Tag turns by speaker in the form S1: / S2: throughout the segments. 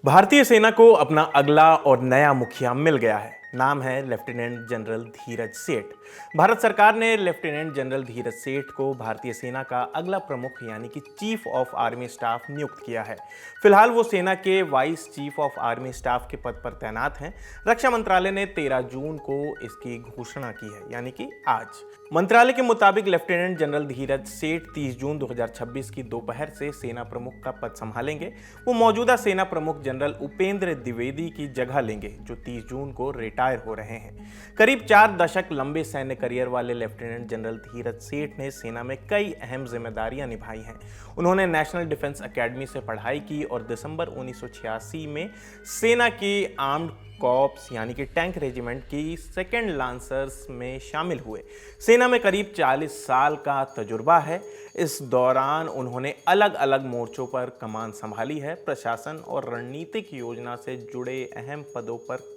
S1: भारतीय सेना को अपना अगला और नया मुखिया मिल गया है। नाम है लेफ्टिनेंट जनरल धीरज सेठ। भारत सरकार ने लेफ्टिनेंट जनरल धीरज सेठ को भारतीय सेना का अगला प्रमुख यानी कि चीफ ऑफ आर्मी स्टाफ नियुक्त किया है। फिलहाल वो सेना के vice chief of army staff के पद पर तैनात हैं। रक्षा मंत्रालय ने 13 जून को इसकी घोषणा की है, यानी कि आज। मंत्रालय के मुताबिक लेफ्टिनेंट जनरल धीरज सेठ 30 जून 2026 की दोपहर से सेना प्रमुख का पद संभालेंगे। वो मौजूदा सेना प्रमुख जनरल उपेंद्र द्विवेदी की जगह लेंगे, जो 30 जून को रिटायर हो रहे हैं। करीब 4 दशक लंबे सैन्य करियर वाले लेफ्टिनेंट जनरल धीरज सेठ ने सेना में कई अहम जिम्मेदारियां निभाई हैं। उन्होंने नेशनल डिफेंस एकेडमी से पढ़ाई की और दिसंबर 1986 में सेना की आर्म्ड कॉर्प्स यानी कि टैंक रेजिमेंट की सेकेंड लांसर्स में शामिल हुए। सेना में करीब 40 साल का तजुर्बा है। इस दौरान उन्होंने अलग अलग मोर्चों पर कमान संभाली है। प्रशासन और रणनीतिक योजना से जुड़े अहम पदों पर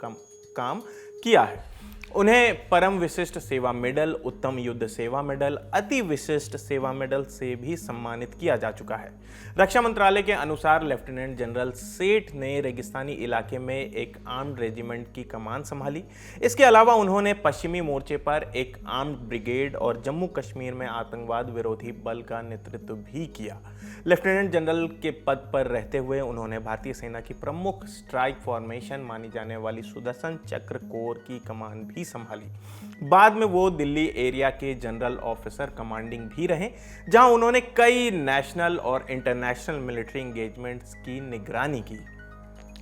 S1: काम किया है। उन्हें परम विशिष्ट सेवा मेडल, उत्तम युद्ध सेवा मेडल, अति विशिष्ट सेवा मेडल से भी सम्मानित किया जा चुका है। रक्षा मंत्रालय के अनुसार लेफ्टिनेंट जनरल सेठ ने रेगिस्तानी इलाके में एक आर्म्ड रेजिमेंट की कमान संभाली। इसके अलावा उन्होंने पश्चिमी मोर्चे पर एक आर्म्ड ब्रिगेड और जम्मू कश्मीर में आतंकवाद विरोधी बल का नेतृत्व भी किया। लेफ्टिनेंट जनरल के पद पर रहते हुए उन्होंने भारतीय सेना की प्रमुख स्ट्राइक फॉर्मेशन मानी जाने वाली सुदर्शन चक्र कोर की कमान भी संभाली। बाद में वो दिल्ली एरिया के जनरल ऑफिसर कमांडिंग भी रहे, जहां उन्होंने कई नेशनल और इंटरनेशनल मिलिट्री एंगेजमेंट्स की निगरानी की।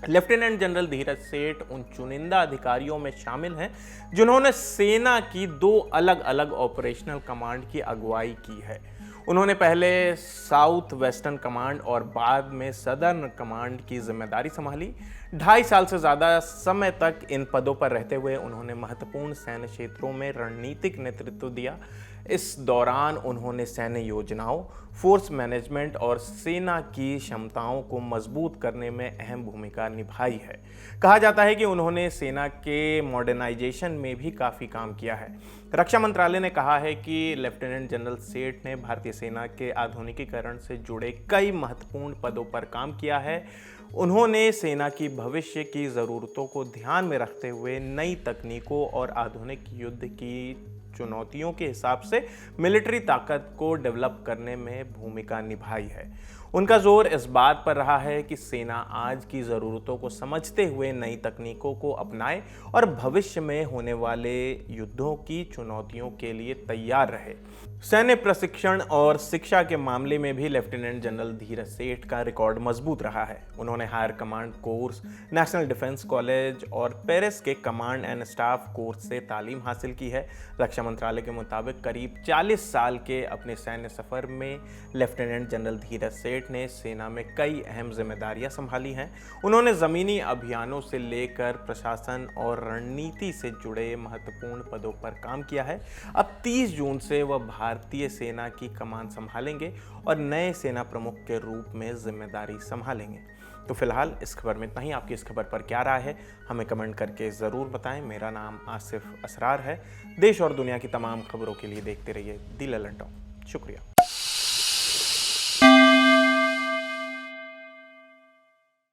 S1: लेफ्टिनेंट जनरल धीरज सेठ उन चुनिंदा अधिकारियों में शामिल हैं जिन्होंने सेना की 2 अलग अलग ऑपरेशनल कमांड की अगुवाई की है। उन्होंने पहले साउथ वेस्टर्न कमांड और बाद में सदर्न कमांड की जिम्मेदारी संभाली। 2.5 साल से ज़्यादा समय तक इन पदों पर रहते हुए उन्होंने महत्वपूर्ण सैन्य क्षेत्रों में रणनीतिक नेतृत्व दिया। इस दौरान उन्होंने सैन्य योजनाओं, फोर्स मैनेजमेंट और सेना की क्षमताओं को मजबूत करने में अहम भूमिका निभाई है। कहा जाता है कि उन्होंने सेना के मॉडर्नाइजेशन में भी काफ़ी काम किया है। रक्षा मंत्रालय ने कहा है कि लेफ्टिनेंट जनरल सेठ ने भारतीय सेना के आधुनिकीकरण से जुड़े कई महत्वपूर्ण पदों पर काम किया है। उन्होंने सेना की भविष्य की ज़रूरतों को ध्यान में रखते हुए नई तकनीकों और आधुनिक युद्ध की चुनौतियों के हिसाब से मिलिट्री ताकत को डेवलप करने में भूमिका निभाई है। उनका जोर इस बात पर रहा है कि सेना आज की ज़रूरतों को समझते हुए नई तकनीकों को अपनाए और भविष्य में होने वाले युद्धों की चुनौतियों के लिए तैयार रहे। सैन्य प्रशिक्षण और शिक्षा के मामले में भी लेफ्टिनेंट जनरल धीरज सेठ का रिकॉर्ड मजबूत रहा है। उन्होंने higher command course, national defence college और पेरिस के कमांड एंड स्टाफ कोर्स से तालीम हासिल की है। रक्षा मंत्रालय के मुताबिक करीब 40 साल के अपने सैन्य सफर में लेफ्टिनेंट जनरल धीरज सेठ ने सेना में कई अहम जिम्मेदारियां संभाली हैं। उन्होंने ज़मीनी अभियानों से लेकर प्रशासन और रणनीति से जुड़े महत्वपूर्ण पदों पर काम किया है। अब 30 जून से वह भारतीय सेना की कमान संभालेंगे और नए सेना प्रमुख के रूप में जिम्मेदारी संभालेंगे। तो फिलहाल इस खबर में इतना ही। आपकी इस खबर पर क्या राय है, हमें कमेंट करके ज़रूर बताएं। मेरा नाम आसिफ असरार है। देश और दुनिया की तमाम खबरों के लिए देखते रहिए दी ललन टॉक। शुक्रिया।